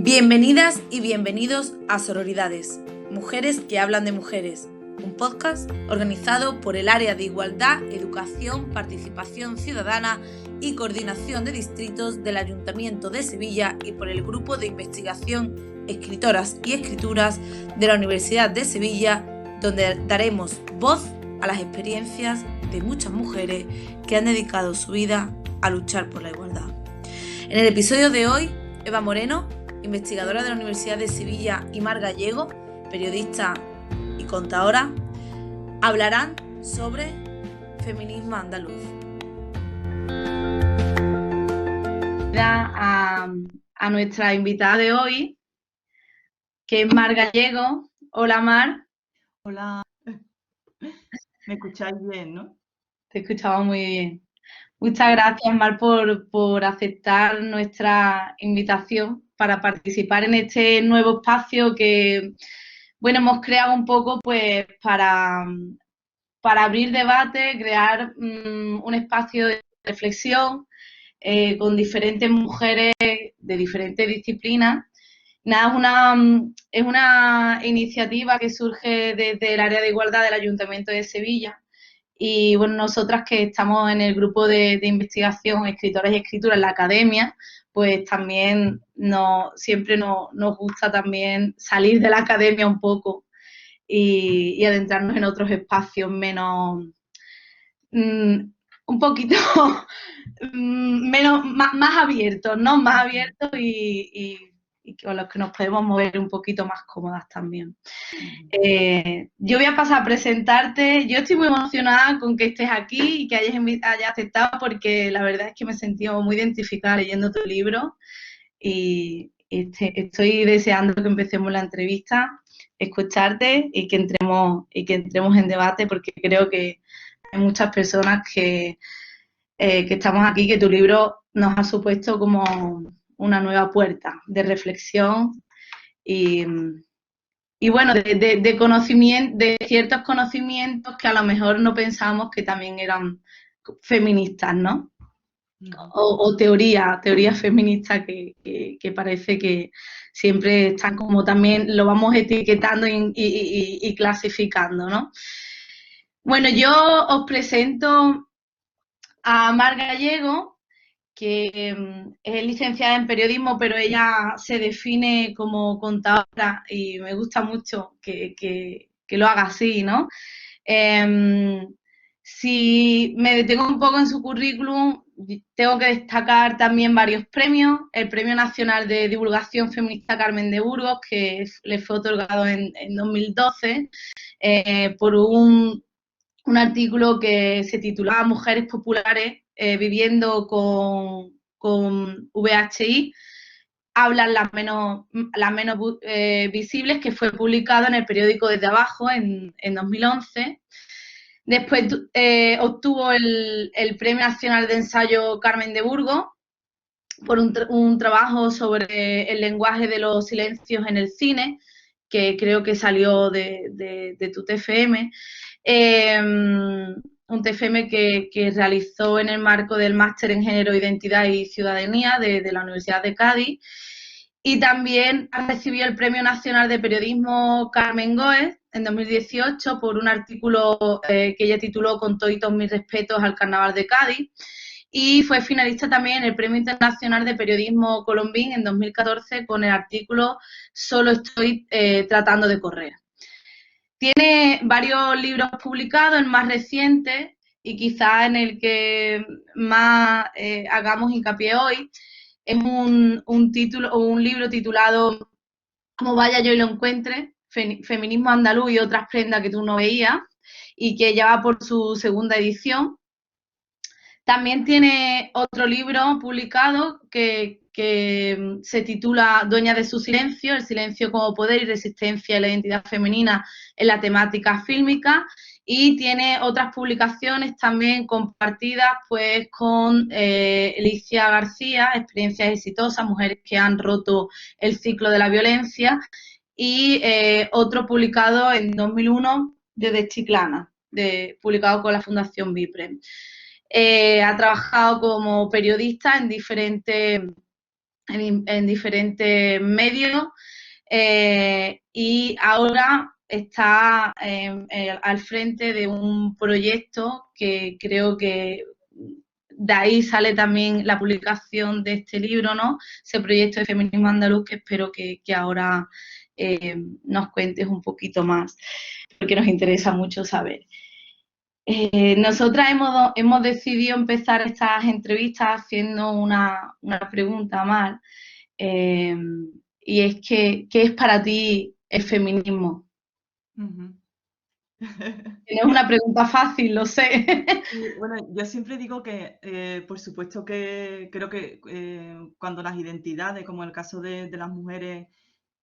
Bienvenidas y bienvenidos a Sororidades, Mujeres que hablan de mujeres, un podcast organizado por el Área de Igualdad, Educación, Participación Ciudadana y Coordinación de Distritos del Ayuntamiento de Sevilla y por el Grupo de Investigación Escritoras y Escrituras de la Universidad de Sevilla, donde daremos voz a las experiencias de muchas mujeres que han dedicado su vida a luchar por la igualdad. En el episodio de hoy, Eva Moreno, investigadora de la Universidad de Sevilla, y Mar Gallego, periodista y contadora, hablarán sobre feminismo andaluz. A nuestra invitada de hoy, que es Mar Gallego. Hola, Mar. Hola. ¿Me escucháis bien, no? Te escuchaba muy bien. Muchas gracias, Mar, por aceptar nuestra invitación para participar en este nuevo espacio que, bueno, hemos creado un poco pues para abrir debate, crear un espacio de reflexión con diferentes mujeres de diferentes disciplinas. Nada, es una iniciativa que surge desde el área de igualdad del Ayuntamiento de Sevilla. Y bueno, nosotras que estamos en el grupo de investigación Escritoras y Escrituras en la academia, pues también siempre nos gusta también salir de la academia un poco y adentrarnos en otros espacios menos, un poquito menos, más abiertos, ¿no? Más abiertos y con los que nos podemos mover un poquito más cómodas también. Yo voy a pasar a presentarte. Yo estoy muy emocionada con que estés aquí y que hayas aceptado, porque la verdad es que me he sentido muy identificada leyendo tu libro y estoy deseando que empecemos la entrevista, escucharte y que entremos en debate, porque creo que hay muchas personas que estamos aquí, que tu libro nos ha supuesto como una nueva puerta de reflexión y bueno, de conocimiento, de ciertos conocimientos que a lo mejor no pensábamos que también eran feministas, ¿no? O teorías feministas que parece que siempre están, como también lo vamos etiquetando y clasificando, ¿no? Bueno, yo os presento a Mar Gallego, que es licenciada en periodismo, pero ella se define como contadora y me gusta mucho que lo haga así, ¿no? Si me detengo un poco en su currículum, tengo que destacar también varios premios. El Premio Nacional de Divulgación Feminista Carmen de Burgos, que le fue otorgado en 2012 por un artículo que se titulaba Mujeres Populares viviendo con VHI, hablan las menos visibles, que fue publicado en el periódico Desde Abajo en 2011. Después obtuvo el Premio Nacional de Ensayo Carmen de Burgos por un trabajo sobre el lenguaje de los silencios en el cine, que creo que salió de tu TFM. Un TFM que realizó en el marco del Máster en Género, Identidad y Ciudadanía de la Universidad de Cádiz. Y también recibió el Premio Nacional de Periodismo Carmen Goes en 2018 por un artículo que ella tituló Con toditos mis respetos al Carnaval de Cádiz. Y fue finalista también en el Premio Internacional de Periodismo Colombín en 2014 con el artículo Solo estoy tratando de correr. Tiene varios libros publicados, el más reciente y quizás en el que más hagamos hincapié hoy, es un libro titulado Como vaya yo y lo encuentre, Feminismo andaluz y otras prendas que tú no veías, y que ya va por su segunda edición. También tiene otro libro publicado que se titula Dueña de su silencio, el silencio como poder y resistencia a la identidad femenina en la temática fílmica, y tiene otras publicaciones también compartidas pues con Alicia García, Experiencias exitosas, mujeres que han roto el ciclo de la violencia, y otro publicado en 2001 desde Chiclana, publicado con la Fundación Vipre. Ha trabajado como periodista en diferentes en diferentes medios, y ahora está al frente de un proyecto que creo que de ahí sale también la publicación de este libro, ¿no? Ese proyecto de feminismo andaluz que espero que ahora nos cuentes un poquito más, porque nos interesa mucho saber. Nosotras hemos decidido empezar estas entrevistas haciendo una pregunta más, eh, y es que, ¿qué es para ti el feminismo? Ujú. No es una pregunta fácil, lo sé. Y, bueno, yo siempre digo que, por supuesto que creo que cuando las identidades, como en el caso de las mujeres,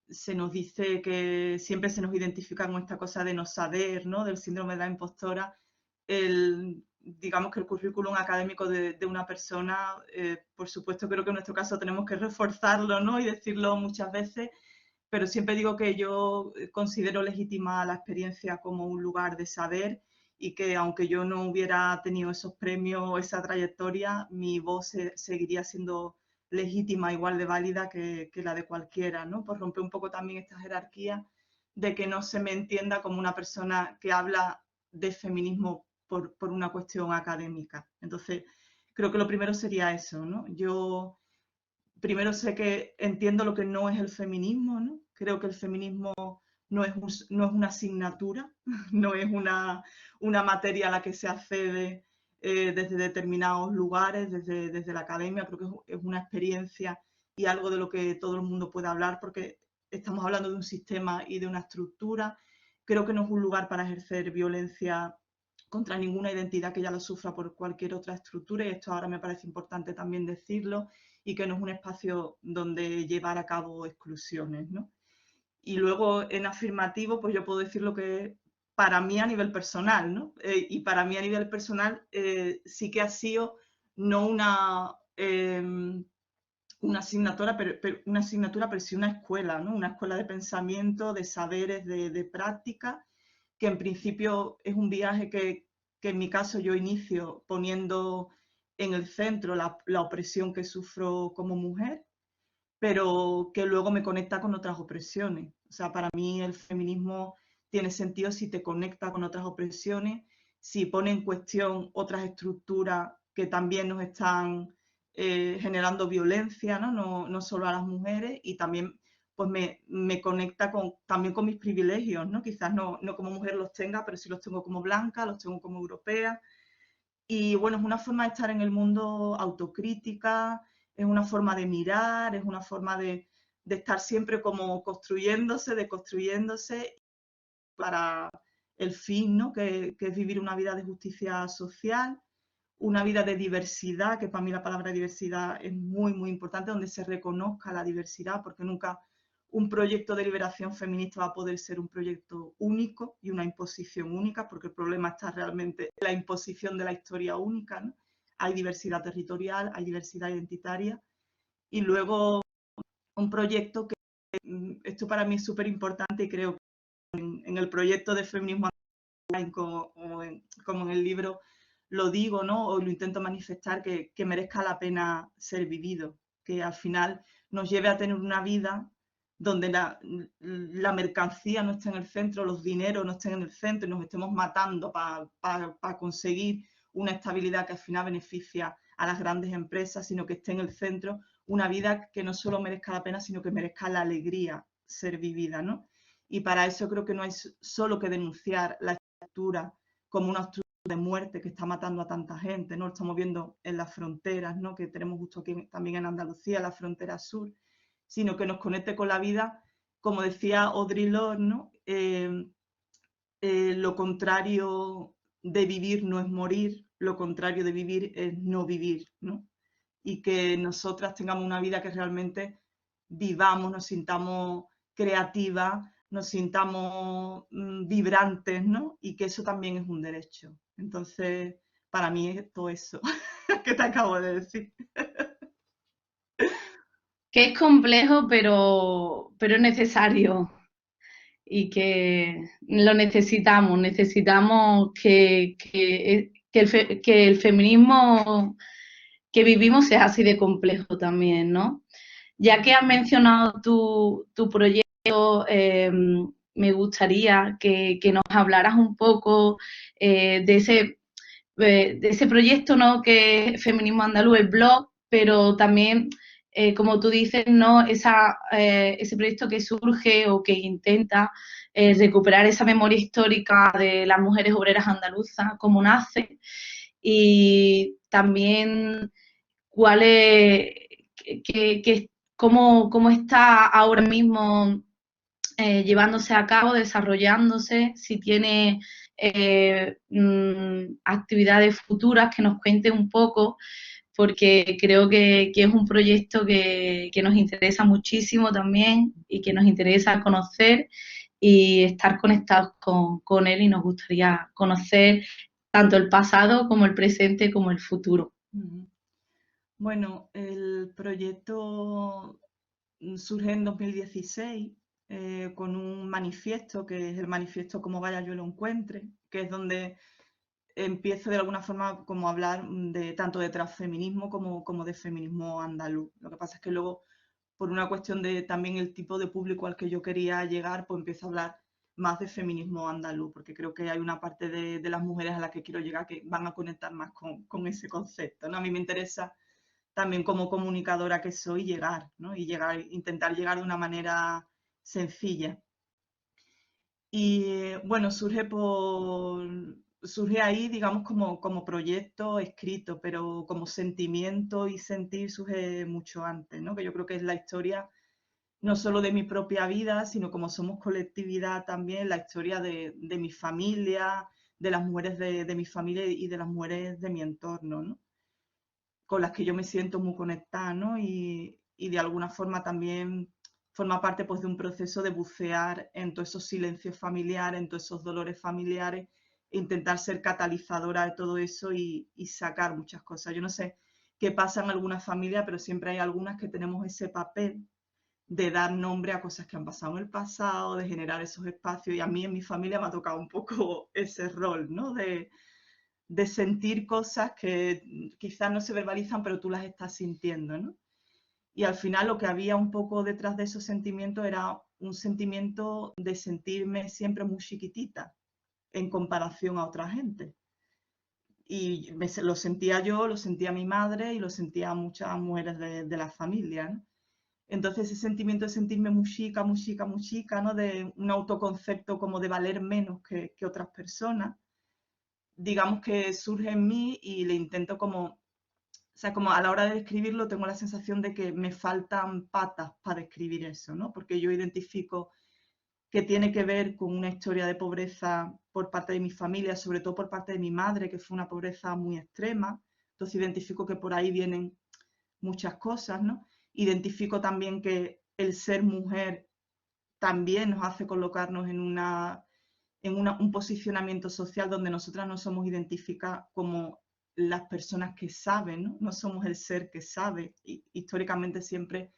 se nos dice que siempre se nos identifica con esta cosa de no saber, ¿no? Del síndrome de la impostora, digamos que el currículum académico de una persona, por supuesto creo que en nuestro caso tenemos que reforzarlo, ¿no? Y decirlo muchas veces, pero siempre digo que yo considero legítima la experiencia como un lugar de saber y que aunque yo no hubiera tenido esos premios, esa trayectoria, mi voz seguiría siendo legítima, igual de válida que la de cualquiera, ¿no? Por romper un poco también esta jerarquía de que no se me entienda como una persona que habla de feminismo por una cuestión académica. Entonces, creo que lo primero sería eso, ¿no? Yo primero sé que entiendo lo que no es el feminismo, ¿no? Creo que el feminismo no es una asignatura, no es una materia a la que se accede desde determinados lugares, desde la academia, creo que es una experiencia y algo de lo que todo el mundo puede hablar porque estamos hablando de un sistema y de una estructura. Creo que no es un lugar para ejercer violencia contra ninguna identidad que ya lo sufra por cualquier otra estructura y esto ahora me parece importante también decirlo y que no es un espacio donde llevar a cabo exclusiones, ¿no? Y luego en afirmativo, pues yo puedo decir lo que para mí a nivel personal, ¿no? Y para mí a nivel personal sí que ha sido no una asignatura, pero sí una escuela, ¿no? Una escuela de pensamiento, de saberes, de práctica, que en principio es un viaje que en mi caso yo inicio poniendo en el centro la opresión que sufro como mujer, pero que luego me conecta con otras opresiones. O sea, para mí el feminismo tiene sentido si te conecta con otras opresiones, si pone en cuestión otras estructuras que también nos están generando violencia, ¿no? No solo a las mujeres, y también pues me conecta también con mis privilegios, ¿no? Quizás no como mujer los tenga, pero sí los tengo como blanca, los tengo como europea, y bueno, es una forma de estar en el mundo autocrítica, es una forma de mirar, es una forma de estar siempre como construyéndose, deconstruyéndose para el fin, ¿no? Que es vivir una vida de justicia social, una vida de diversidad, que para mí la palabra diversidad es muy, muy importante, donde se reconozca la diversidad, porque nunca un proyecto de liberación feminista va a poder ser un proyecto único y una imposición única, porque el problema está realmente en la imposición de la historia única, ¿no? Hay diversidad territorial, hay diversidad identitaria, y luego un proyecto que, esto para mí es súper importante y creo que en el proyecto de feminismo como en el libro lo digo, ¿no? O lo intento manifestar, que merezca la pena ser vivido, que al final nos lleve a tener una vida donde la mercancía no esté en el centro, los dineros no estén en el centro y nos estemos matando para conseguir una estabilidad que al final beneficia a las grandes empresas, sino que esté en el centro una vida que no solo merezca la pena, sino que merezca la alegría ser vivida, ¿no? Y para eso creo que no hay solo que denunciar la estructura como una estructura de muerte que está matando a tanta gente, ¿no? Lo estamos viendo en las fronteras, ¿no? Que tenemos justo aquí también en Andalucía, la frontera sur, sino que nos conecte con la vida, como decía Audre Lorde, ¿no? Lo contrario de vivir no es morir, lo contrario de vivir es no vivir, ¿no? Y que nosotras tengamos una vida que realmente vivamos, nos sintamos creativas, nos sintamos vibrantes, ¿no? Y que eso también es un derecho. Entonces, para mí es todo eso que te acabo de decir. Que es complejo, pero es necesario y que lo necesitamos. Necesitamos que el feminismo que vivimos sea así de complejo también, ¿no? Ya que has mencionado tu proyecto, me gustaría que nos hablaras un poco de ese proyecto, ¿no? Que es Feminismo Andaluz, el blog, pero también, como tú dices, ¿no? Ese proyecto que surge o que intenta recuperar esa memoria histórica de las mujeres obreras andaluzas, cómo nace, y también cuál es, cómo está ahora mismo llevándose a cabo, desarrollándose, si tiene actividades futuras, que nos cuente un poco, porque creo que es un proyecto que nos interesa muchísimo también y que nos interesa conocer y estar conectados con él, y nos gustaría conocer tanto el pasado como el presente como el futuro. Ujú. Bueno, el proyecto surge en 2016 con un manifiesto, que es el manifiesto Como vaya yo lo encuentre, que es donde empiezo de alguna forma como a hablar de tanto de transfeminismo como de feminismo andaluz. Lo que pasa es que luego, por una cuestión de también el tipo de público al que yo quería llegar, pues empiezo a hablar más de feminismo andaluz, porque creo que hay una parte de las mujeres a las que quiero llegar que van a conectar más con ese concepto, ¿no? A mí me interesa también como comunicadora que soy llegar, ¿no? Y llegar, intentar llegar de una manera sencilla. Y bueno, surge ahí, digamos, como proyecto escrito, pero como sentimiento y sentir surge mucho antes, ¿no? Que yo creo que es la historia no solo de mi propia vida, sino como somos colectividad también, la historia de mi familia, de las mujeres de mi familia y de las mujeres de mi entorno, ¿no? Con las que yo me siento muy conectada, ¿no? Y de alguna forma también forma parte pues, de un proceso de bucear en todos esos silencios familiares, en todos esos dolores familiares, e intentar ser catalizadora de todo eso y sacar muchas cosas. Yo no sé qué pasa en algunas familias, pero siempre hay algunas que tenemos ese papel de dar nombre a cosas que han pasado en el pasado, de generar esos espacios, y a mí en mi familia me ha tocado un poco ese rol, ¿no? De sentir cosas que quizás no se verbalizan, pero tú las estás sintiendo, ¿no? Y al final lo que había un poco detrás de esos sentimientos era un sentimiento de sentirme siempre muy chiquitita en comparación a otra gente. Y lo sentía yo, lo sentía mi madre y lo sentía muchas mujeres de la familia, ¿no? Entonces ese sentimiento de sentirme muy chica, muy chica, muy chica, ¿no? De un autoconcepto como de valer menos que otras personas, digamos que surge en mí y le intento como, o sea, como a la hora de describirlo tengo la sensación de que me faltan patas para describir eso, ¿no? Porque yo identifico que tiene que ver con una historia de pobreza por parte de mi familia, sobre todo por parte de mi madre, que fue una pobreza muy extrema. Entonces identifico que por ahí vienen muchas cosas, ¿no? Identifico también que el ser mujer también nos hace colocarnos en un posicionamiento social donde nosotras no somos identificadas como las personas que saben, ¿no? No somos el ser que sabe. Y, históricamente siempre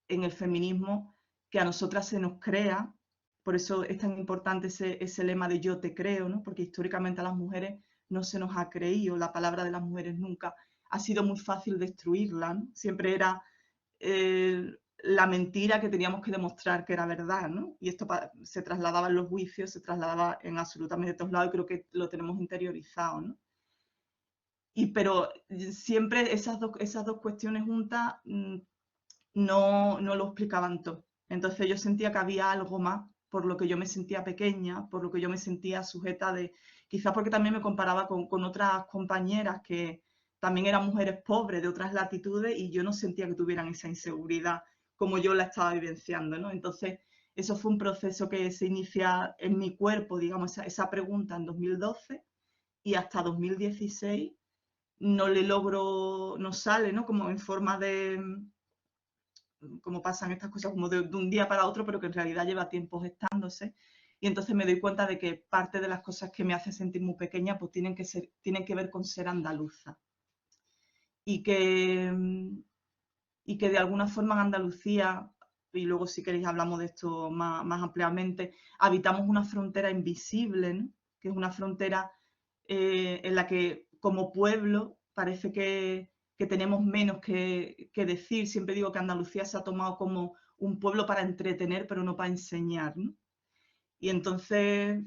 en el feminismo que a nosotras se nos crea, por eso es tan importante ese lema de yo te creo, ¿no? Porque históricamente a las mujeres no se nos ha creído, la palabra de las mujeres nunca ha sido muy fácil destruirla, ¿no? Siempre era la mentira que teníamos que demostrar que era verdad, ¿no? Y esto se trasladaba en los juicios, se trasladaba en absolutamente todos lados y creo que lo tenemos interiorizado, ¿no? Pero siempre esas dos cuestiones juntas no lo explicaban todo. Entonces yo sentía que había algo más por lo que yo me sentía pequeña, por lo que yo me sentía sujeta de, quizás porque también me comparaba con otras compañeras que también eran mujeres pobres de otras latitudes y yo no sentía que tuvieran esa inseguridad como yo la estaba vivenciando, ¿no? Entonces eso fue un proceso que se inicia en mi cuerpo, digamos, esa pregunta en 2012 y hasta 2016 no le logro, no sale, ¿no? Como en forma de, como pasan estas cosas como de un día para otro, pero que en realidad lleva tiempo gestándose. Y entonces me doy cuenta de que parte de las cosas que me hacen sentir muy pequeña pues tienen que ver con ser andaluza. Y que, y que de alguna forma en Andalucía, y luego si queréis hablamos de esto más ampliamente, habitamos una frontera invisible, ¿no? Que es una frontera en la que como pueblo parece que que tenemos menos que decir. Siempre digo que Andalucía se ha tomado como un pueblo para entretener, pero no para enseñar, ¿no? Y entonces,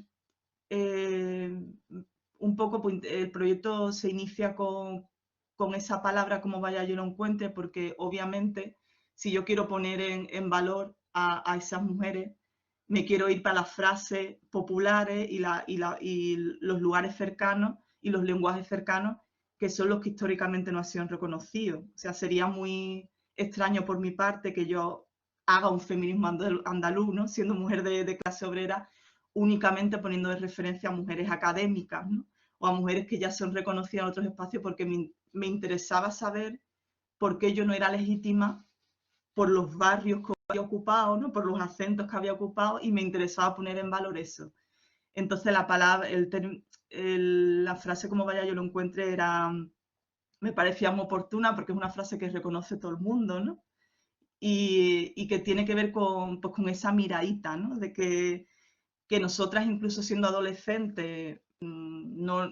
un poco pues, el proyecto se inicia con esa palabra como vaya yo lo encuentre, porque obviamente si yo quiero poner en valor a esas mujeres, me quiero ir para las frases populares y los lugares cercanos y los lenguajes cercanos, que son los que históricamente no han sido reconocidos. O sea, sería muy extraño por mi parte que yo haga un feminismo andaluz, ¿no? Siendo mujer de clase obrera, únicamente poniendo de referencia a mujeres académicas, ¿no? O a mujeres que ya son reconocidas en otros espacios, porque me interesaba saber por qué yo no era legítima por los barrios que había ocupado, ¿no? Por los acentos que había ocupado, y me interesaba poner en valor eso. Entonces la palabra, la frase como vaya yo lo encuentre me parecía muy oportuna porque es una frase que reconoce todo el mundo, ¿no? Y que tiene que ver pues, con esa miradita, ¿no? De que nosotras, incluso siendo adolescentes, o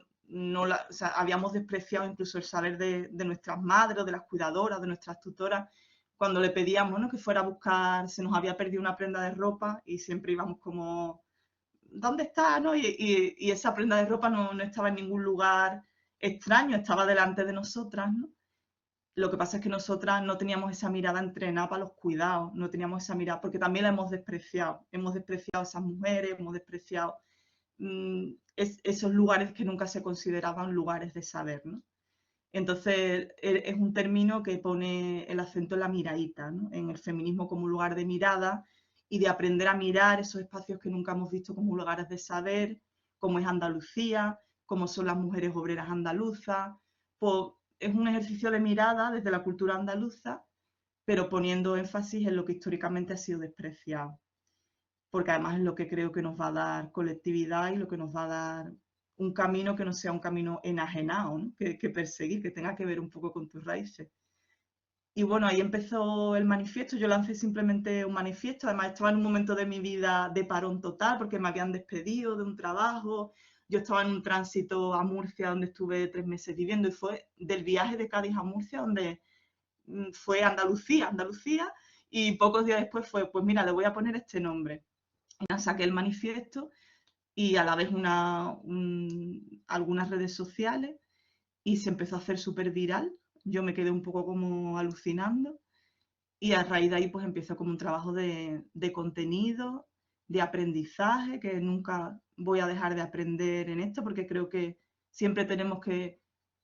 sea, habíamos despreciado incluso el saber de nuestras madres, o de las cuidadoras, de nuestras tutoras, cuando le pedíamos, ¿no? Que fuera a buscar, se nos había perdido una prenda de ropa y siempre íbamos como, ¿dónde está? ¿No? Y esa prenda de ropa no estaba en ningún lugar extraño, estaba delante de nosotras, ¿no? Lo que pasa es que nosotras no teníamos esa mirada entrenada para los cuidados, no teníamos esa mirada, porque también la hemos despreciado a esas mujeres, hemos despreciado esos lugares que nunca se consideraban lugares de saber, ¿no? Entonces es un término que pone el acento en la miradita, ¿no? En el feminismo como un lugar de mirada y de aprender a mirar esos espacios que nunca hemos visto como lugares de saber, como es Andalucía, como son las mujeres obreras andaluzas. Pues es un ejercicio de mirada desde la cultura andaluza, pero poniendo énfasis en lo que históricamente ha sido despreciado, porque además es lo que creo que nos va a dar colectividad y lo que nos va a dar un camino que no sea un camino enajenado, ¿no? que perseguir, que tenga que ver un poco con tus raíces. Y bueno, ahí empezó el manifiesto, yo lancé simplemente un manifiesto, además estaba en un momento de mi vida de parón total porque me habían despedido de un trabajo, yo estaba en un tránsito a Murcia donde estuve 3 meses viviendo y fue del viaje de Cádiz a Murcia donde fue Andalucía, y pocos días después fue, pues mira, le voy a poner este nombre. Y saqué el manifiesto y a la vez algunas redes sociales y se empezó a hacer súper viral. Yo me quedé un poco como alucinando y a raíz de ahí pues empezó como un trabajo de contenido, de aprendizaje, que nunca voy a dejar de aprender en esto porque creo que siempre tenemos que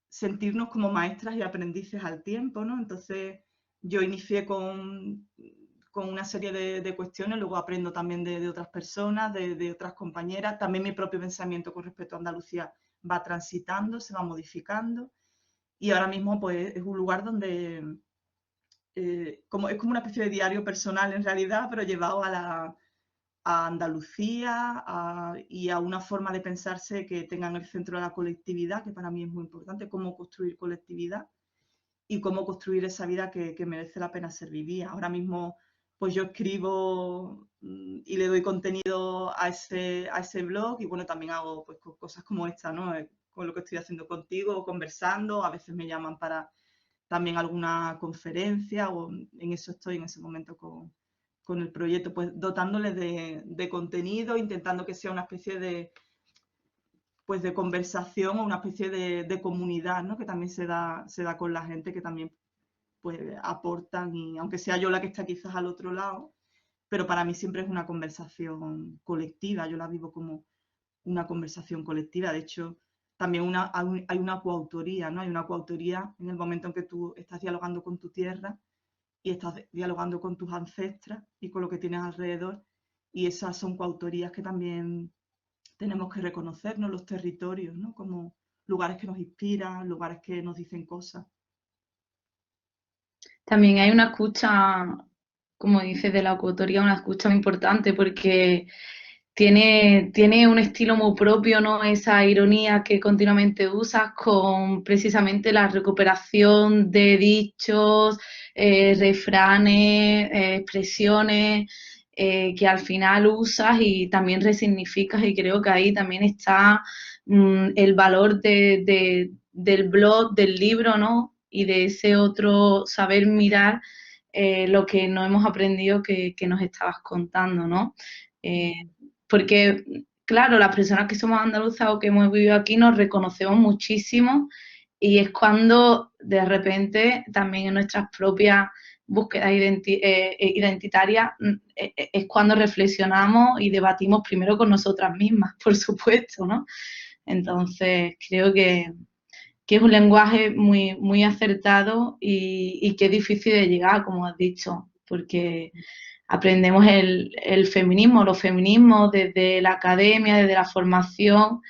sentirnos como maestras y aprendices al tiempo, ¿no? Entonces yo inicié con una serie de cuestiones, luego aprendo también de otras personas, de otras compañeras, también mi propio pensamiento con respecto a Andalucía va transitando, se va modificando y ahora mismo pues es un lugar donde es como una especie de diario personal en realidad, pero llevado a Andalucía y a una forma de pensarse que tenga en el centro de la colectividad, que para mí es muy importante, cómo construir colectividad y cómo construir esa vida que merece la pena ser vivida. Ahora mismo pues yo escribo y le doy contenido a ese blog y bueno, también hago pues cosas como esta, ¿no? Con lo que estoy haciendo contigo, conversando, a veces me llaman para también alguna conferencia o en eso estoy en ese momento con el proyecto, pues dotándole de contenido, intentando que sea una especie pues de conversación o una especie de comunidad, ¿no? Que también se da con la gente que también pues aportan y aunque sea yo la que está quizás al otro lado, pero para mí siempre es una conversación colectiva, yo la vivo como una conversación colectiva, de hecho también hay una coautoría, ¿no? Hay una coautoría en el momento en que tú estás dialogando con tu tierra y estás dialogando con tus ancestras y con lo que tienes alrededor y esas son coautorías que también tenemos que reconocernos, los territorios, ¿no? Como lugares que nos inspiran, lugares que nos dicen cosas. También hay una escucha, como dices, de la autoría, una escucha muy importante porque tiene un estilo muy propio, ¿no? Esa ironía que continuamente usas con precisamente la recuperación de dichos, refranes, expresiones que al final usas y también resignificas y creo que ahí también está el valor del blog, del libro, ¿no? y de ese otro saber mirar lo que no hemos aprendido que nos estabas contando, ¿no? Eh, porque, claro, las personas que somos andaluzas o que hemos vivido aquí nos reconocemos muchísimo y es cuando de repente también en nuestras propias búsquedas identitarias es cuando reflexionamos y debatimos primero con nosotras mismas, por supuesto, ¿no? Entonces, creo que es un lenguaje muy, muy acertado y que es difícil de llegar, como has dicho, porque aprendemos el feminismo, los feminismos desde la academia, desde la formación,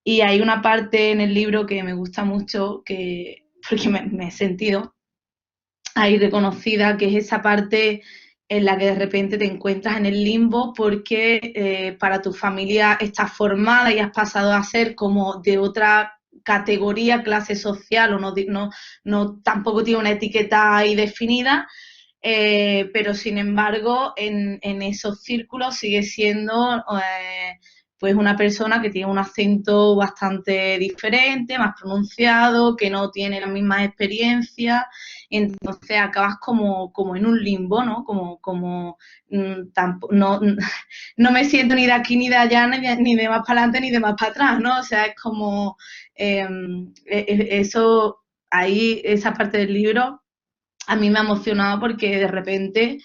y hay una parte en el libro que me gusta mucho, porque me he sentido ahí reconocida, que es esa parte en la que de repente te encuentras en el limbo porque para tu familia estás formada y has pasado a ser como de otra categoría, clase social, o no tampoco tiene una etiqueta ahí definida, pero sin embargo en esos círculos sigue siendo pues una persona que tiene un acento bastante diferente, más pronunciado, que no tiene las mismas experiencias, entonces acabas como en un limbo, ¿no? No, no me siento ni de aquí ni de allá, ni de más para adelante ni de más para atrás, ¿no? O sea, es como eso, ahí, esa parte del libro a mí me ha emocionado porque de repente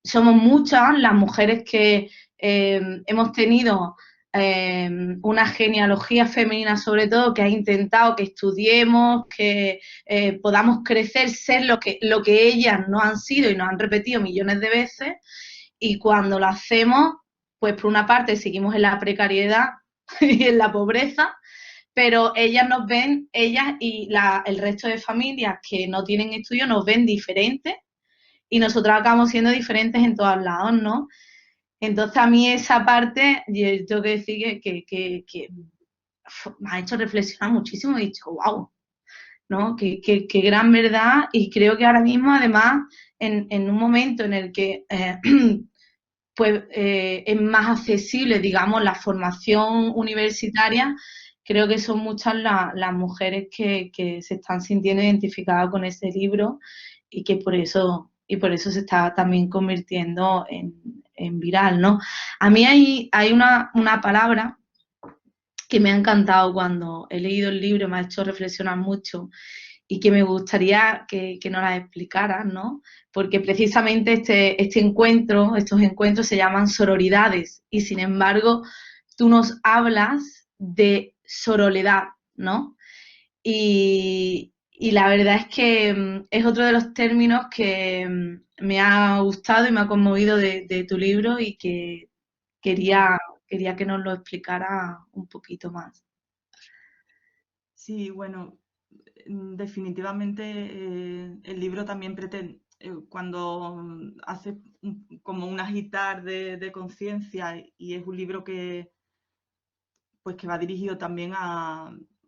somos muchas las mujeres que hemos tenido una genealogía femenina sobre todo, que ha intentado que estudiemos, que podamos crecer, ser lo que ellas no han sido y nos han repetido millones de veces, y cuando lo hacemos, pues por una parte seguimos en la precariedad y en la pobreza, pero ellas nos ven, ellas y el resto de familias que no tienen estudio nos ven diferentes y nosotros acabamos siendo diferentes en todos lados, ¿no? Entonces a mí esa parte, yo tengo que decir que me ha hecho reflexionar muchísimo, he dicho, wow, ¿no? Qué gran verdad, y creo que ahora mismo además en un momento en el que pues es más accesible, digamos, la formación universitaria, creo que son muchas las mujeres que se están sintiendo identificadas con ese libro y que por eso se está también convirtiendo en viral, ¿no? A mí hay una palabra que me ha encantado cuando he leído el libro, me ha hecho reflexionar mucho y que me gustaría que nos la explicaras, ¿no? Porque precisamente estos encuentros se llaman sororidades y sin embargo tú nos hablas de soroledad, ¿no? Y la verdad es que es otro de los términos que me ha gustado y me ha conmovido de tu libro y que quería, quería que nos lo explicara un poquito más. Sí, bueno, definitivamente el libro también pretende, cuando hace como un agitar de conciencia, y es un libro que, pues, que va dirigido también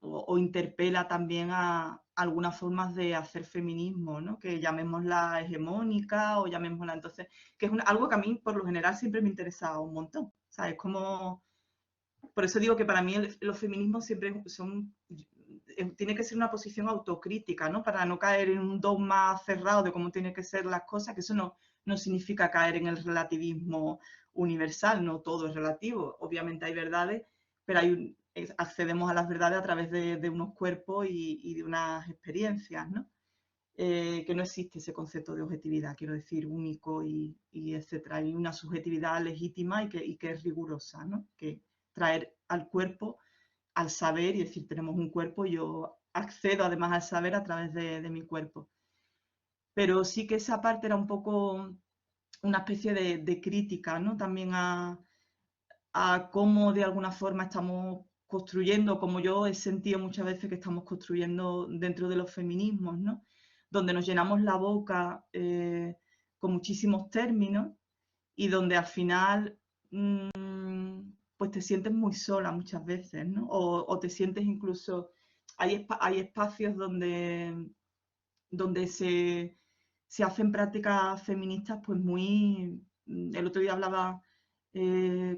o interpela también a algunas formas de hacer feminismo, ¿no? Que llamémosla hegemónica o llamémosla entonces, que es algo que a mí por lo general siempre me ha interesado un montón. O sea, es como, por eso digo que para mí los feminismos siempre son, tiene que ser una posición autocrítica, ¿no? Para no caer en un dogma cerrado de cómo tienen que ser las cosas, que eso no significa caer en el relativismo universal, no todo es relativo. Obviamente hay verdades, pero accedemos a las verdades a través de unos cuerpos y de unas experiencias, ¿no? Que no existe ese concepto de objetividad, quiero decir, único y etcétera. Hay una subjetividad legítima y que es rigurosa, ¿no? Que traer al cuerpo, al saber, y decir, tenemos un cuerpo, yo accedo además al saber a través de mi cuerpo. Pero sí que esa parte era un poco una especie de crítica, ¿no? También a cómo de alguna forma estamos construyendo, como yo he sentido muchas veces que estamos construyendo dentro de los feminismos, ¿no? Donde nos llenamos la boca con muchísimos términos y donde al final pues te sientes muy sola muchas veces, ¿no? O te sientes incluso, hay espacios donde se hacen prácticas feministas pues muy... El otro día hablaba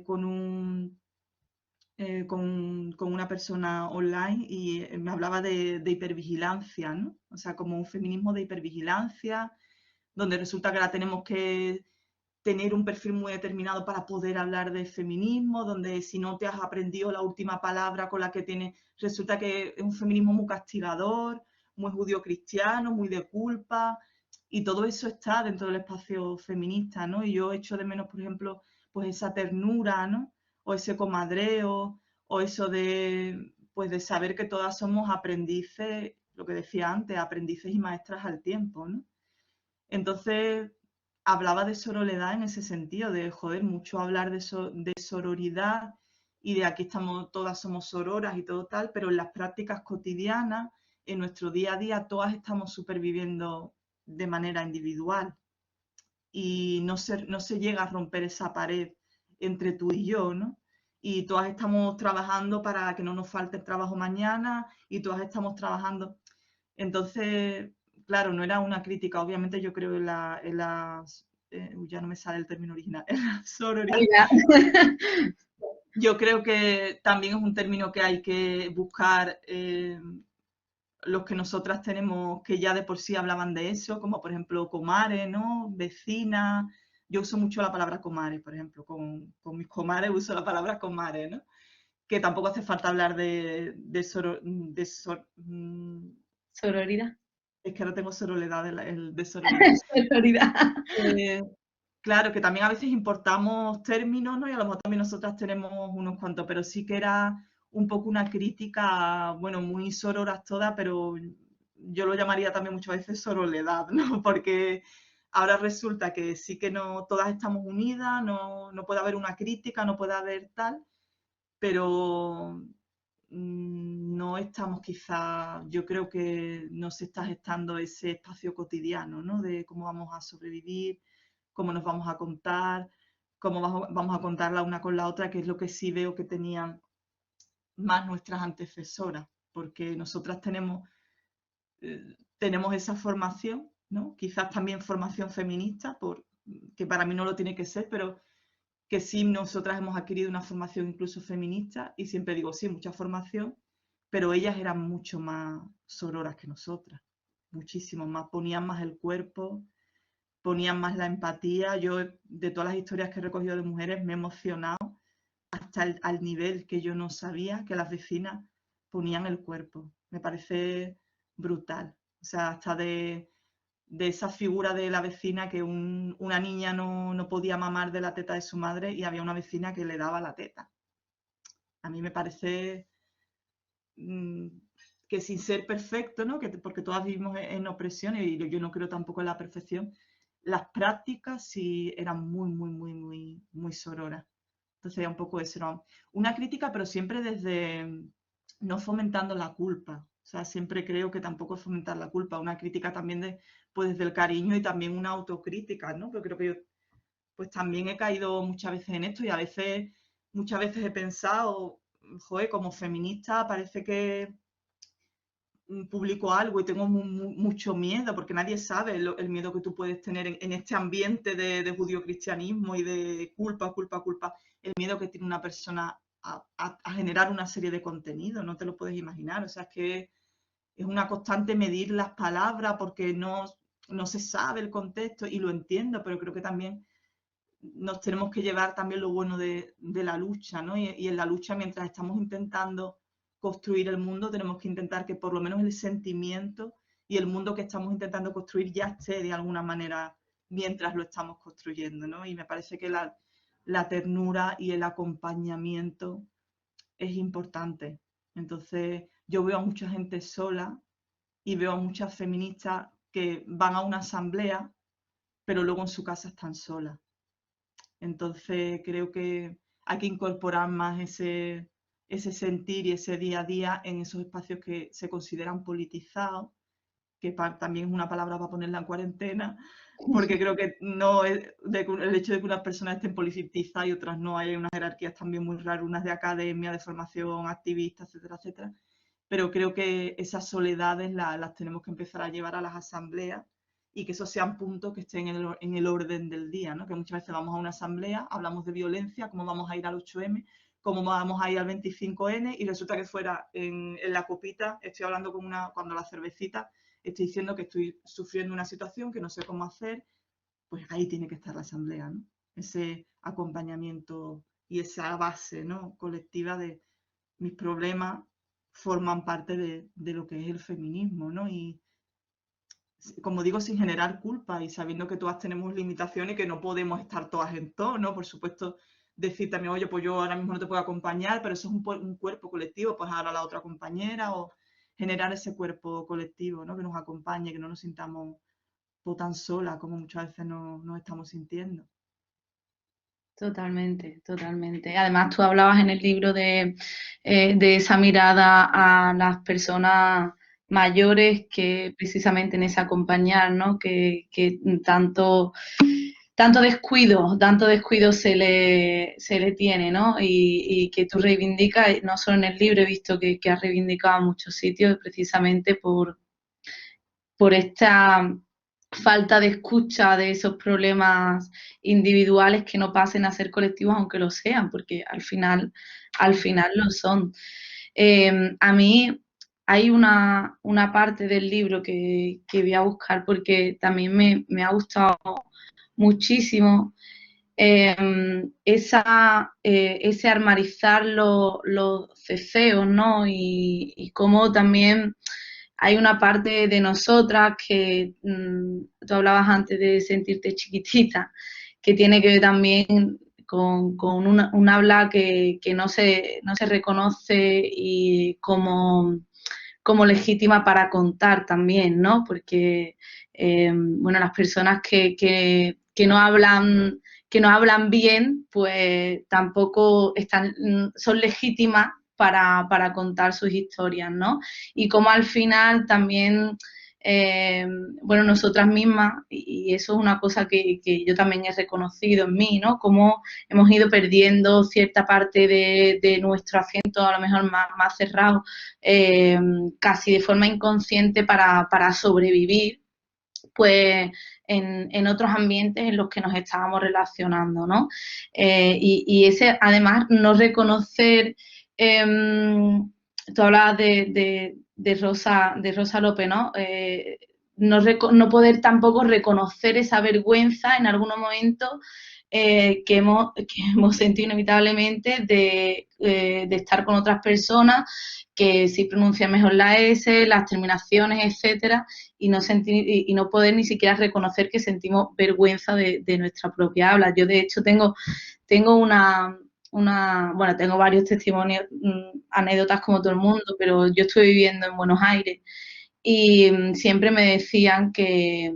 con con una persona online y me hablaba de hipervigilancia, ¿no? O sea, como un feminismo de hipervigilancia, donde resulta que ahora tenemos que tener un perfil muy determinado para poder hablar de feminismo, donde si no te has aprendido la última palabra con la que tienes, resulta que es un feminismo muy castigador, muy judío-cristiano, muy de culpa, y todo eso está dentro del espacio feminista, ¿no? Y yo echo de menos, por ejemplo, pues esa ternura, ¿no? O ese comadreo, o eso de, pues de saber que todas somos aprendices, lo que decía antes, aprendices y maestras al tiempo, ¿no? Entonces, hablaba de sororidad en ese sentido, de, joder, mucho hablar de sororidad y de aquí estamos, todas somos sororas y todo tal, pero en las prácticas cotidianas, en nuestro día a día, todas estamos superviviendo de manera individual y no se llega a romper esa pared entre tú y yo, ¿no? Y todas estamos trabajando para que no nos falte el trabajo mañana y todas estamos trabajando. Entonces, claro, no era una crítica, obviamente yo creo ya no me sale el término original, en la sororidad. Yo creo que también es un término que hay que buscar los que nosotras tenemos, que ya de por sí hablaban de eso, como por ejemplo comares, ¿no? Vecinas. Yo uso mucho la palabra comares, por ejemplo, con mis comares uso la palabra comares, ¿no? Que tampoco hace falta hablar Sororidad. es que ahora tengo sororidad, el de sororidad. Sororidad. Claro, que también a veces importamos términos, ¿no? Y a lo mejor también nosotras tenemos unos cuantos, pero sí que era un poco una crítica, bueno, muy sororas todas, pero yo lo llamaría también muchas veces soroledad, ¿no? Porque ahora resulta que sí que no todas estamos unidas, no puede haber una crítica, no puede haber tal, pero no estamos quizá, yo creo que no se está gestando ese espacio cotidiano, ¿no? De cómo vamos a sobrevivir, cómo nos vamos a contar, cómo vamos a contar la una con la otra, que es lo que sí veo que tenían más nuestras antecesoras, porque nosotras tenemos esa formación, ¿no? Quizás también formación feminista, que para mí no lo tiene que ser, pero que sí nosotras hemos adquirido una formación incluso feminista y siempre digo, sí, mucha formación, pero ellas eran mucho más sororas que nosotras, muchísimo más, ponían más el cuerpo, ponían más la empatía. Yo de todas las historias que he recogido de mujeres me he emocionado hasta al nivel que yo no sabía que las vecinas ponían el cuerpo. Me parece brutal. O sea, hasta de esa figura de la vecina que una niña no podía mamar de la teta de su madre y había una vecina que le daba la teta. A mí me parece mm, que sin ser perfecto, ¿no? Porque todas vivimos en opresión y yo no creo tampoco en la perfección, las prácticas sí eran muy sororas. Entonces era un poco eso, ¿no? Una crítica, pero siempre desde no fomentando la culpa. O sea, siempre creo que tampoco es fomentar la culpa. Una crítica también pues desde el cariño y también una autocrítica, ¿no? Pero creo que yo pues también he caído muchas veces en esto y muchas veces he pensado, joder, como feminista parece que publico algo y tengo mucho miedo, porque nadie sabe el miedo que tú puedes tener en este ambiente de judío-cristianismo y de culpa, el miedo que tiene una persona a generar una serie de contenidos, no te lo puedes imaginar. O sea, es que es una constante medir las palabras porque no se sabe el contexto y lo entiendo, pero creo que también nos tenemos que llevar también lo bueno de la lucha, ¿no? Y en la lucha, mientras estamos intentando construir el mundo, tenemos que intentar que por lo menos el sentimiento y el mundo que estamos intentando construir ya esté de alguna manera mientras lo estamos construyendo, ¿no? Y me parece que la ternura y el acompañamiento es importante. Entonces, yo veo a mucha gente sola y veo a muchas feministas que van a una asamblea, pero luego en su casa están solas. Entonces creo que hay que incorporar más ese sentir y ese día a día en esos espacios que se consideran politizados, que también es una palabra para ponerla en cuarentena, porque creo que no es el hecho de que unas personas estén politizadas y otras no, hay unas jerarquías también muy raras, unas de academia, de formación, activistas, etcétera, etcétera. Pero creo que esas soledades las tenemos que empezar a llevar a las asambleas y que esos sean puntos que estén en el orden del día, ¿no? Que muchas veces vamos a una asamblea, hablamos de violencia, cómo vamos a ir al 8M, cómo vamos a ir al 25N, y resulta que fuera en la copita, estoy hablando con cuando la cervecita, estoy diciendo que estoy sufriendo una situación que no sé cómo hacer, pues ahí tiene que estar la asamblea, ¿no? Ese acompañamiento y esa base, ¿no?, colectiva de mis problemas forman parte de lo que es el feminismo, ¿no? Y como digo, sin generar culpa y sabiendo que todas tenemos limitaciones y que no podemos estar todas en todo, ¿no? Por supuesto, decir también, oye, pues yo ahora mismo no te puedo acompañar, pero eso es un cuerpo colectivo, pues ahora la otra compañera, o generar ese cuerpo colectivo, ¿no?, que nos acompañe, que no nos sintamos tan solas como muchas veces nos estamos sintiendo. Totalmente, totalmente. Además, tú hablabas en el libro de esa mirada a las personas mayores que precisamente en ese acompañar, ¿no? Que tanto descuido se le tiene, ¿no? Y que tú reivindicas, no solo en el libro, he visto que has reivindicado en muchos sitios precisamente por esta falta de escucha de esos problemas individuales que no pasen a ser colectivos, aunque lo sean, porque al final lo son. A mí hay una parte del libro que voy a buscar porque también me ha gustado muchísimo, ese armarizar los ceceos, ¿no? Y cómo también hay una parte de nosotras que, tú hablabas antes de sentirte chiquitita, que tiene que ver también con un habla que no se reconoce y como legítima para contar también, ¿no? Porque, bueno, las personas que no hablan bien, pues tampoco son legítimas para contar sus historias, ¿no? Y como al final también, eh, bueno, nosotras mismas, y eso es una cosa que yo también he reconocido en mí, ¿no? Como hemos ido perdiendo cierta parte de nuestro acento, a lo mejor más cerrado, casi de forma inconsciente para sobrevivir, pues en otros ambientes en los que nos estábamos relacionando, ¿no? Y ese, además, no reconocer, tú hablabas de Rosa López, ¿no? No poder tampoco reconocer esa vergüenza en algunos momentos, que hemos sentido inevitablemente de estar con otras personas que sí pronuncian mejor la S, las terminaciones, etcétera, y no poder ni siquiera reconocer que sentimos vergüenza de nuestra propia habla. Yo, de hecho, tengo bueno, tengo varios testimonios, anécdotas como todo el mundo, pero yo estuve viviendo en Buenos Aires y siempre me decían que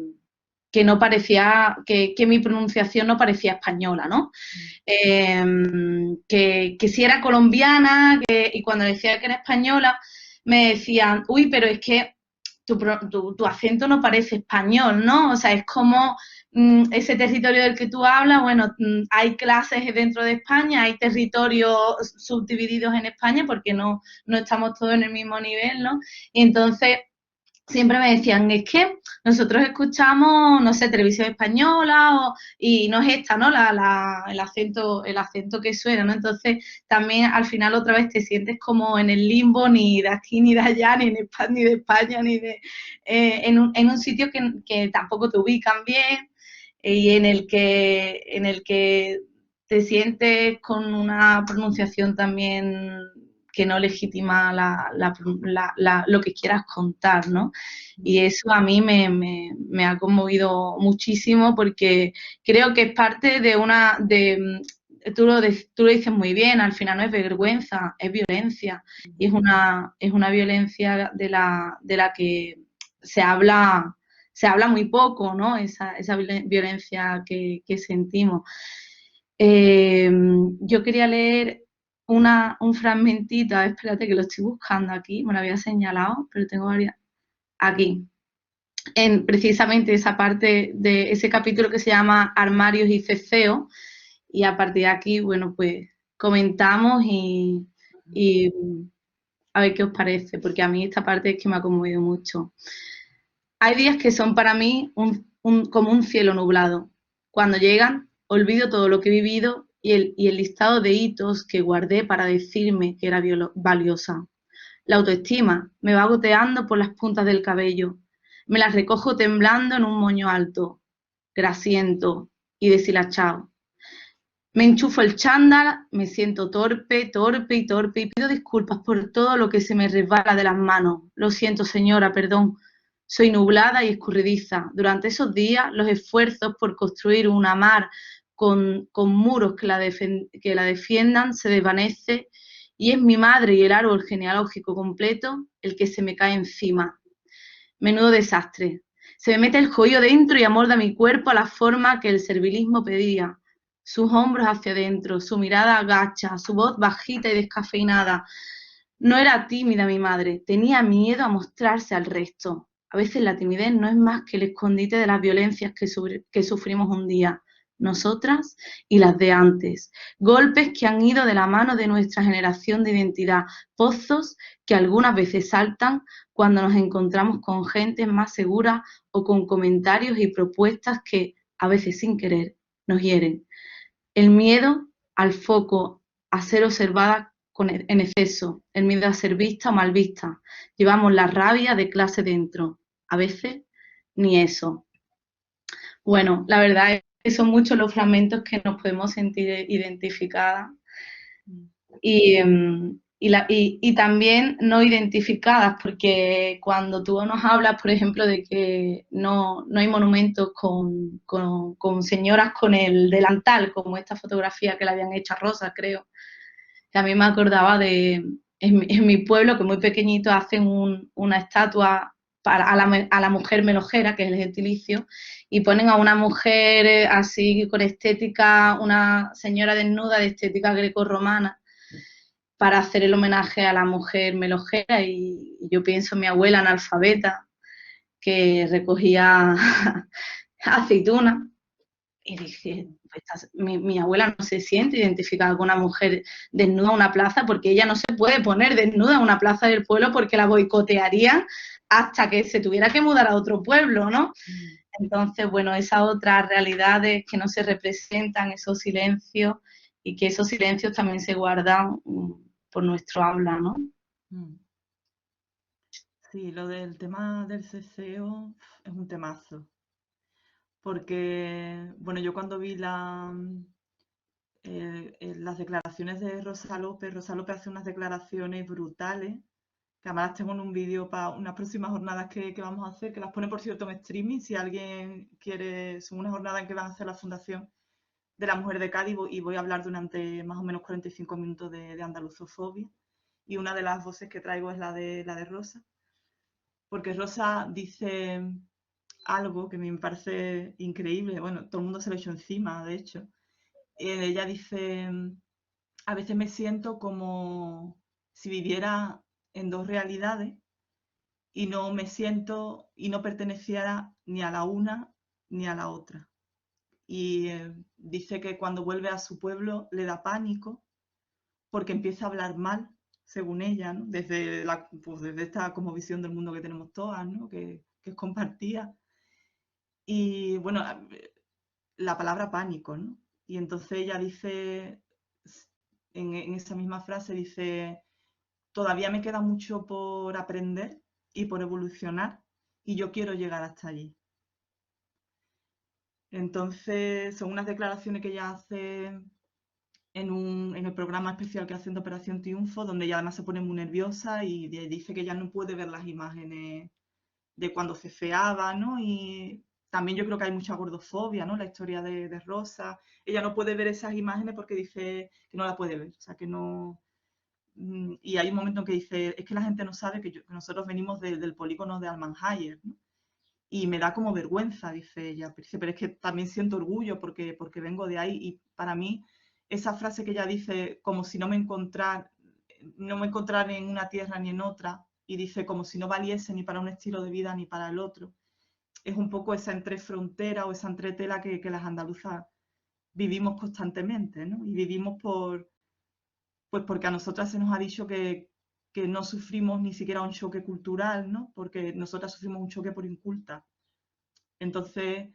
no parecía, que mi pronunciación no parecía española, ¿no? Que si era colombiana, y cuando decía que era española, me decían, uy, pero es que tu acento no parece español, ¿no? O sea, es como ese territorio del que tú hablas, bueno, hay clases dentro de España, hay territorios subdivididos en España porque no estamos todos en el mismo nivel, ¿no? Y entonces siempre me decían, es que nosotros escuchamos, no sé, televisión española y no es esta, ¿no? El acento que suena, ¿no? Entonces también al final otra vez te sientes como en el limbo, ni de aquí ni de allá, ni en España, ni de España, ni de en un sitio que tampoco te ubican bien, y en el que te sientes con una pronunciación también que no legitima lo que quieras contar, ¿no? Y eso a mí me ha conmovido muchísimo porque creo que es parte tú lo dices muy bien, al final no es vergüenza, es violencia. Y es una violencia de la que se habla muy poco, ¿no? Esa violencia que sentimos. Yo quería leer un fragmentito, espérate que lo estoy buscando aquí, me lo había señalado, pero tengo varias. Aquí, en precisamente esa parte de ese capítulo que se llama Armarios y ceceo, y a partir de aquí, bueno, pues comentamos y a ver qué os parece, porque a mí esta parte es que me ha conmovido mucho. Hay días que son para mí como un cielo nublado. Cuando llegan, olvido todo lo que he vivido y el listado de hitos que guardé para decirme que era valiosa. La autoestima me va goteando por las puntas del cabello. Me las recojo temblando en un moño alto, grasiento y deshilachado. Me enchufo el chándal, me siento torpe, torpe y torpe y pido disculpas por todo lo que se me resbala de las manos. Lo siento, señora, perdón. Soy nublada y escurridiza. Durante esos días, los esfuerzos por construir una mar con muros que la defiendan se desvanece y es mi madre y el árbol genealógico completo el que se me cae encima. Menudo desastre. Se me mete el joyo dentro y amolda mi cuerpo a la forma que el servilismo pedía. Sus hombros hacia adentro, su mirada agacha, su voz bajita y descafeinada. No era tímida mi madre, tenía miedo a mostrarse al resto. A veces la timidez no es más que el escondite de las violencias que sufrimos un día, nosotras y las de antes. Golpes que han ido de la mano de nuestra generación de identidad, pozos que algunas veces saltan cuando nos encontramos con gente más segura o con comentarios y propuestas que, a veces sin querer, nos hieren. El miedo al foco, a ser observada en exceso, el miedo a ser vista o mal vista. Llevamos la rabia de clase dentro. A veces ni eso. Bueno, la verdad es que son muchos los fragmentos que nos podemos sentir identificadas y también no identificadas, porque cuando tú nos hablas, por ejemplo, de que no hay monumentos con señoras con el delantal, como esta fotografía que le habían hecho a Rosa, creo, que a mí me acordaba de, en mi pueblo, que muy pequeñito hacen una estatua a la mujer melojera, que es el gentilicio, y ponen a una mujer así con estética, una señora desnuda de estética grecorromana, para hacer el homenaje a la mujer melojera, y yo pienso en mi abuela analfabeta que recogía aceitunas y dije, mi abuela no se siente identificada con una mujer desnuda en una plaza porque ella no se puede poner desnuda en una plaza del pueblo porque la boicotearían hasta que se tuviera que mudar a otro pueblo, ¿no? Entonces, bueno, esas otras realidades que no se representan, esos silencios, y que esos silencios también se guardan por nuestro habla, ¿no? Sí, lo del tema del ceseo es un temazo. Porque, bueno, yo cuando vi las declaraciones de Rosa López hace unas declaraciones brutales, que además las tengo en un vídeo para unas próximas jornadas que vamos a hacer, que las pone por cierto en streaming, si alguien quiere, son unas jornadas en que van a hacer la Fundación de la Mujer de Cádiz y voy a hablar durante más o menos 45 minutos de andaluzofobia. Y una de las voces que traigo es la de Rosa, porque Rosa dice algo que me parece increíble, bueno, todo el mundo se lo echó encima, de hecho. Ella dice, a veces me siento como si viviera en dos realidades y no me siento y no perteneciera ni a la una ni a la otra. Y dice que cuando vuelve a su pueblo le da pánico porque empieza a hablar mal, según ella, ¿no? Pues desde esta como visión del mundo que tenemos todas, ¿no? Que es compartida. Y bueno, la palabra pánico, ¿no? Y entonces ella dice, en esa misma frase, dice, todavía me queda mucho por aprender y por evolucionar y yo quiero llegar hasta allí. Entonces, son unas declaraciones que ella hace en el programa especial que hacen de Operación Triunfo, donde ella además se pone muy nerviosa y dice que ya no puede ver las imágenes de cuando cefeaba, ¿no? Y también yo creo que hay mucha gordofobia, ¿no? La historia de Rosa. Ella no puede ver esas imágenes porque dice que no la puede ver, o sea, que no... Y hay un momento en que dice, es que la gente no sabe que nosotros venimos del polígono de Almanhayer, ¿no? Y me da como vergüenza, dice ella, pero es que también siento orgullo porque vengo de ahí y para mí esa frase que ella dice, como si no me encontrar en una tierra ni en otra, y dice como si no valiese ni para un estilo de vida ni para el otro, es un poco esa entrefrontera o esa entretela que las andaluzas vivimos constantemente, ¿no? Y vivimos pues porque a nosotras se nos ha dicho que no sufrimos ni siquiera un choque cultural, ¿no? Porque nosotras sufrimos un choque por inculta. Entonces,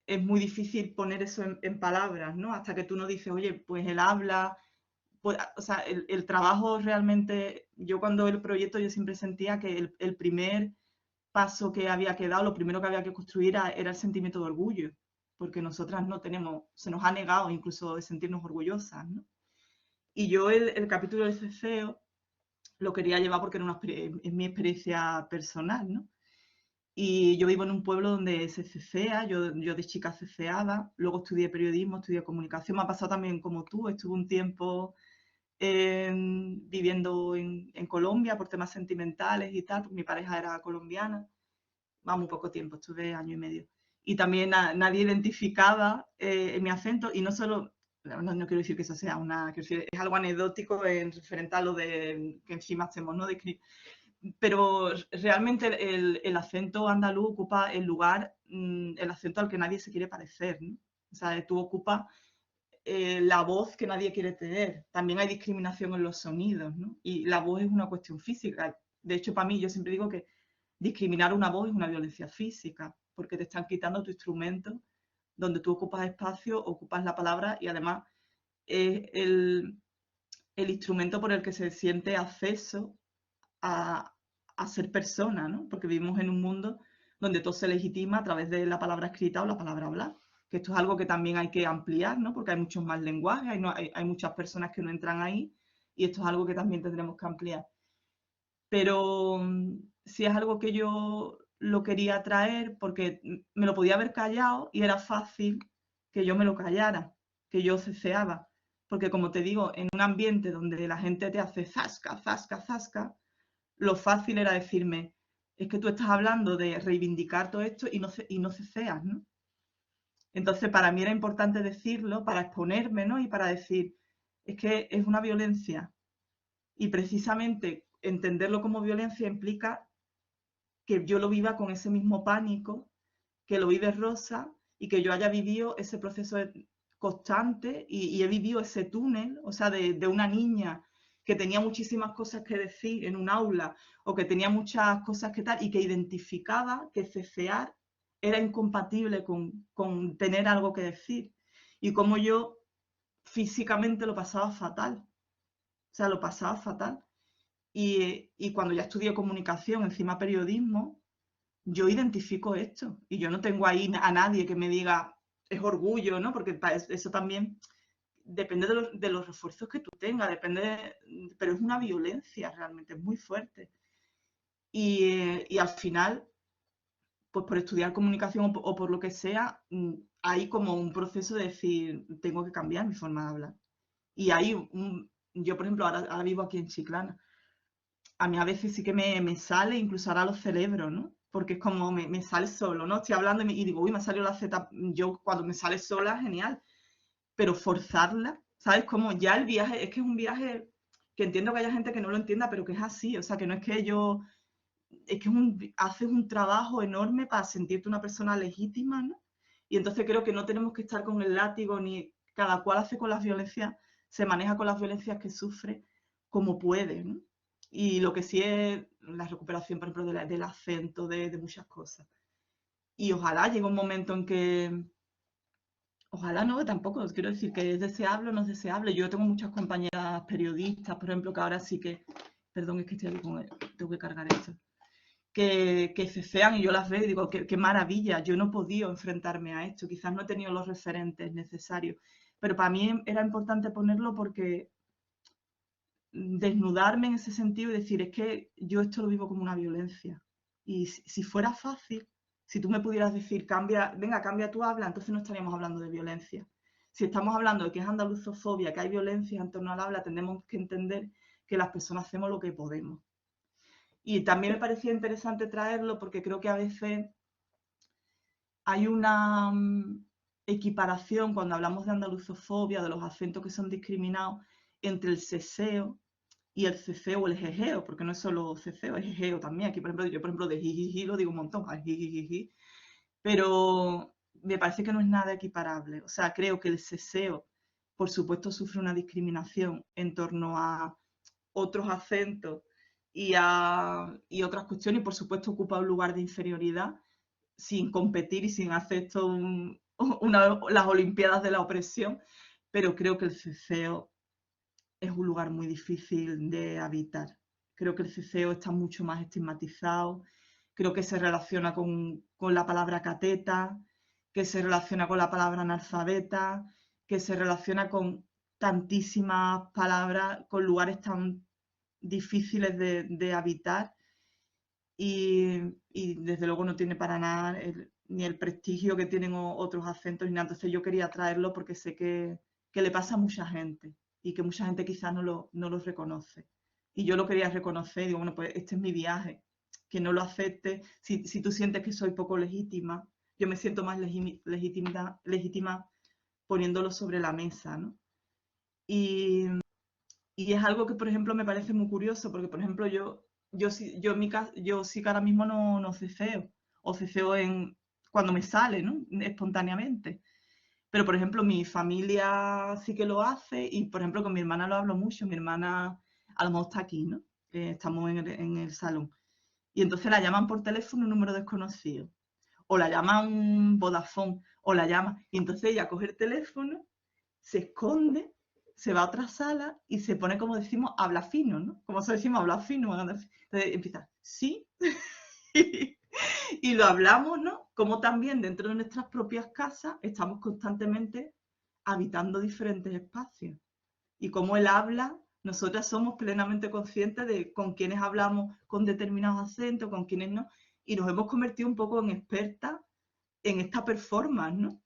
es muy difícil poner eso en palabras, ¿no? Hasta que tú no dices, oye, pues el habla, pues, o sea, el trabajo realmente, yo cuando el proyecto yo siempre sentía que el primer paso que había que dar, lo primero que había que construir era el sentimiento de orgullo, porque nosotras no tenemos, se nos ha negado incluso de sentirnos orgullosas, ¿no? Y yo el capítulo del ceceo lo quería llevar porque era es mi experiencia personal, ¿no? Y yo vivo en un pueblo donde se cecea, yo de chica ceceaba, luego estudié periodismo, estudié comunicación, me ha pasado también como tú, estuve un tiempo viviendo en Colombia por temas sentimentales y tal, porque mi pareja era colombiana, va muy poco tiempo, estuve año y medio. Y también nadie identificaba mi acento, y no solo, no quiero decir que eso sea una, quiero decir, es algo anecdótico en referente a lo de que encima hacemos, ¿no? Pero realmente el acento andaluz ocupa el lugar, el acento al que nadie se quiere parecer, ¿no? O sea, tú ocupas la voz que nadie quiere tener. También hay discriminación en los sonidos, ¿no? Y la voz es una cuestión física. De hecho, para mí, yo siempre digo que discriminar una voz es una violencia física, porque te están quitando tu instrumento, donde tú ocupas espacio, ocupas la palabra y además es el instrumento por el que se siente acceso a ser persona, ¿no? Porque vivimos en un mundo donde todo se legitima a través de la palabra escrita o la palabra hablada. Que esto es algo que también hay que ampliar, ¿no? Porque hay muchos más lenguajes, hay muchas personas que no entran ahí, y esto es algo que también tendremos que ampliar. Pero si es algo que yo lo quería traer porque me lo podía haber callado y era fácil que yo me lo callara, que yo ceceaba. Porque como te digo, en un ambiente donde la gente te hace zasca, zasca, zasca, lo fácil era decirme, es que tú estás hablando de reivindicar todo esto y no ceceas, ¿no? Entonces, para mí era importante decirlo, para exponerme, ¿no? Y para decir, es que es una violencia. Y precisamente entenderlo como violencia implica que yo lo viva con ese mismo pánico, que lo vive Rosa y que yo haya vivido ese proceso constante y he vivido ese túnel, o sea, de una niña que tenía muchísimas cosas que decir en un aula o que tenía muchas cosas que tal y que identificaba que cecear era incompatible con tener algo que decir y como yo físicamente lo pasaba fatal, o sea, lo pasaba fatal. Y cuando ya estudié comunicación, encima periodismo, yo identifico esto y yo no tengo ahí a nadie que me diga es orgullo, ¿no? Porque eso también depende de los refuerzos que tú tengas, pero es una violencia realmente, es muy fuerte. Y al final, pues por estudiar comunicación o por lo que sea, hay como un proceso de decir, tengo que cambiar mi forma de hablar. Y yo por ejemplo, ahora vivo aquí en Chiclana, a mí a veces sí que me sale, incluso ahora lo celebro, ¿no? Porque es como me sale solo, ¿no? Estoy hablando y digo, uy, me ha salido la Z. Yo cuando me sale sola, genial. Pero forzarla, ¿sabes? Como ya el viaje, es que es un viaje que entiendo que haya gente que no lo entienda, pero que es así. O sea, que no es que yo, es que haces un trabajo enorme para sentirte una persona legítima, ¿no? Y entonces creo que no tenemos que estar con el látigo, ni cada cual hace con las violencias, se maneja con las violencias que sufre como puede, ¿no? Y lo que sí es la recuperación, por ejemplo, del acento, de muchas cosas. Y ojalá llegue un momento en que, ojalá no, tampoco, quiero decir que es deseable o no es deseable. Yo tengo muchas compañeras periodistas, por ejemplo, que ahora sí que, perdón, es que estoy aquí con él, tengo que cargar esto, que cecean y yo las veo y digo, qué maravilla, yo no he podido enfrentarme a esto, quizás no he tenido los referentes necesarios, pero para mí era importante ponerlo porque desnudarme en ese sentido y decir, es que yo esto lo vivo como una violencia. Y si fuera fácil, si tú me pudieras decir, venga, cambia tu habla, entonces no estaríamos hablando de violencia. Si estamos hablando de que es andaluzofobia, que hay violencia en torno al habla, tenemos que entender que las personas hacemos lo que podemos. Y también me parecía interesante traerlo porque creo que a veces hay una equiparación cuando hablamos de andaluzofobia, de los acentos que son discriminados, entre el seseo y el ceceo o el jejeo, porque no es solo ceceo, es jejeo también. Aquí, por ejemplo, yo por ejemplo de jijiji lo digo un montón, jijiji, pero me parece que no es nada equiparable. O sea, creo que el ceseo, por supuesto, sufre una discriminación en torno a otros acentos y otras cuestiones, y por supuesto ocupa un lugar de inferioridad sin competir y sin hacer esto las Olimpiadas de la opresión, pero creo que el ceceo es un lugar muy difícil de habitar. Creo que el ceceo está mucho más estigmatizado, creo que se relaciona con la palabra cateta, que se relaciona con la palabra analfabeta, que se relaciona con tantísimas palabras, con lugares tan difíciles de habitar y desde luego no tiene para nada ni el prestigio que tienen otros acentos ni nada. Entonces yo quería traerlo porque sé que le pasa a mucha gente y que mucha gente quizás no lo reconoce. Y yo lo quería reconocer, digo, bueno, pues este es mi viaje, que no lo acepte. Si tú sientes que soy poco legítima, yo me siento más legítima poniéndolo sobre la mesa, ¿no? Y es algo que, por ejemplo, me parece muy curioso, porque, por ejemplo, yo sí que ahora mismo no ceceo, o ceceo cuando me sale, ¿no? Espontáneamente. Pero, por ejemplo, mi familia sí que lo hace y, por ejemplo, con mi hermana lo hablo mucho. Mi hermana a lo mejor está aquí, ¿no? Estamos en el salón. Y entonces la llaman por teléfono un número desconocido. O la llama un Vodafone, o la llama. Y entonces ella coge el teléfono, se esconde, se va a otra sala y se pone, como decimos, habla fino, ¿no? Como se decimos, habla fino. Entonces empieza, sí. Y lo hablamos, ¿no? Como también dentro de nuestras propias casas estamos constantemente habitando diferentes espacios. Y como él habla, nosotras somos plenamente conscientes de con quiénes hablamos con determinados acentos, con quiénes no, y nos hemos convertido un poco en expertas en esta performance, ¿no?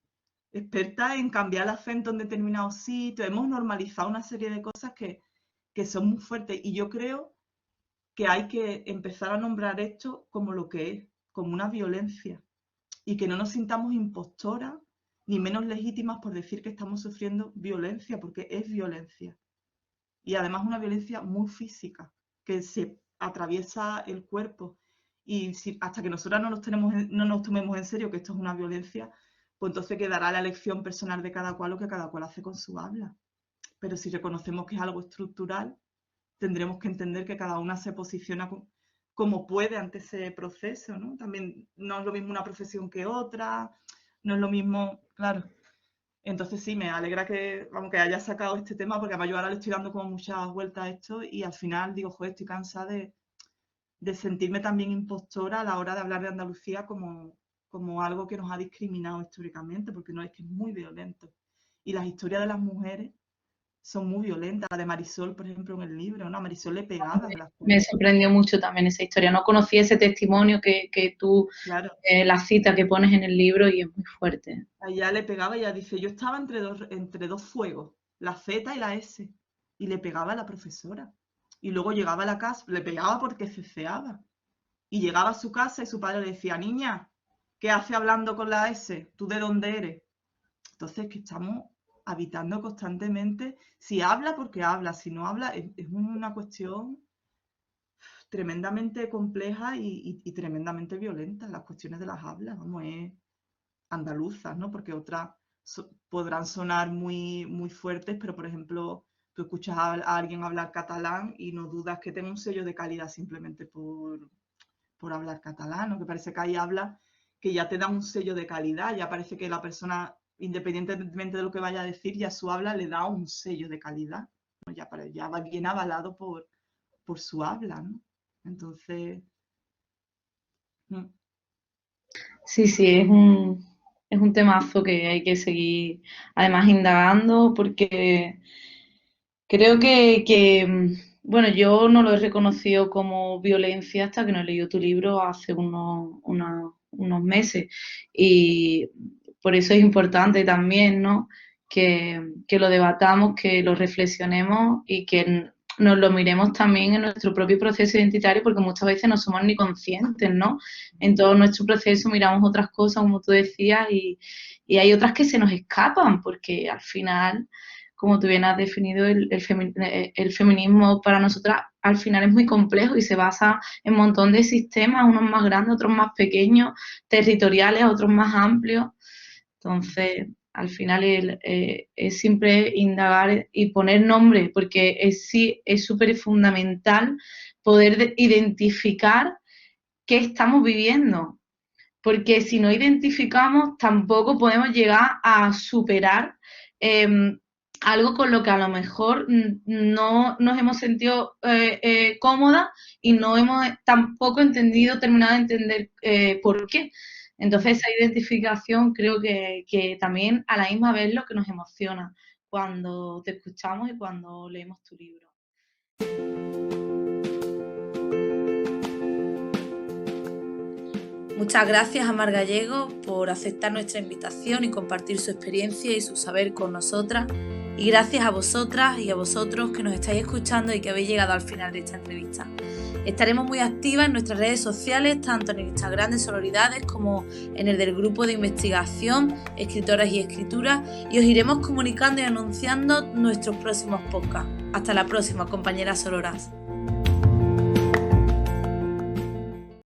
Expertas en cambiar el acento en determinados sitios, hemos normalizado una serie de cosas que son muy fuertes y yo creo que hay que empezar a nombrar esto como lo que es, como una violencia y que no nos sintamos impostoras ni menos legítimas por decir que estamos sufriendo violencia, porque es violencia. Y además una violencia muy física, que se atraviesa el cuerpo. Y hasta que nosotras no nos tomemos en serio que esto es una violencia, pues entonces quedará la elección personal de cada cual lo que cada cual hace con su habla. Pero si reconocemos que es algo estructural, tendremos que entender que cada una se posiciona como puede ante ese proceso, ¿no? También no es lo mismo una profesión que otra, no es lo mismo, claro. Entonces sí, me alegra que, vamos, que haya sacado este tema, porque además yo ahora le estoy dando como muchas vueltas a esto y al final digo, joder, estoy cansada de sentirme también impostora a la hora de hablar de Andalucía como algo que nos ha discriminado históricamente, porque no es que es muy violento. Y las historias de las mujeres son muy violentas. La de Marisol, por ejemplo, en el libro, ¿no? A Marisol le pegaban las Me cosas. sorprendió mucho también esa historia. No conocía ese testimonio que tú, Claro, la cita que pones en el libro y es muy fuerte. a ella le pegaba, ella dice, yo estaba entre dos fuegos, la Z y la S, y le pegaba a la profesora. Y luego llegaba a la casa, le pegaba porque ceceaba. Y llegaba a su casa y su padre le decía, niña, ¿qué hace hablando con la S? ¿Tú de dónde eres? Entonces, que estamos habitando constantemente. Si habla, porque habla. Si no habla, es una cuestión tremendamente compleja y tremendamente violenta. Las cuestiones de las hablas, vamos, es andaluzas, ¿no? Porque otras podrán sonar muy fuertes, pero por ejemplo, tú escuchas a alguien hablar catalán y no dudas que tenga un sello de calidad simplemente por hablar catalán, ¿no? Que parece que hay hablas que ya te dan un sello de calidad, ya parece que la persona, independientemente de lo que vaya a decir, ya su habla le da un sello de calidad, ¿no? Ya va bien avalado por su habla, ¿no? Entonces... Sí, sí, es un temazo que hay que seguir además indagando porque creo bueno, yo no lo he reconocido como violencia hasta que no he leído tu libro hace unos meses y por eso es importante también, ¿no? Que lo debatamos, que lo reflexionemos y que nos lo miremos también en nuestro propio proceso identitario porque muchas veces no somos ni conscientes, ¿no? En todo nuestro proceso miramos otras cosas, como tú decías, y hay otras que se nos escapan porque al final como tú bien has definido, el feminismo para nosotras al final es muy complejo y se basa en un montón de sistemas, unos más grandes, otros más pequeños, territoriales, otros más amplios. Entonces, al final es siempre indagar y poner nombre, porque sí, es súper fundamental poder identificar qué estamos viviendo, porque si no identificamos tampoco podemos llegar a superar algo con lo que a lo mejor no nos hemos sentido cómodas y no hemos tampoco terminado de entender por qué. Entonces esa identificación creo que también a la misma vez es lo que nos emociona cuando te escuchamos y cuando leemos tu libro. Muchas gracias a Mar Gallego por aceptar nuestra invitación y compartir su experiencia y su saber con nosotras. Y gracias a vosotras y a vosotros que nos estáis escuchando y que habéis llegado al final de esta entrevista. Estaremos muy activas en nuestras redes sociales, tanto en el Instagram de Sororidades como en el del grupo de investigación Escritoras y Escrituras, y os iremos comunicando y anunciando nuestros próximos podcasts. Hasta la próxima, compañeras sororas.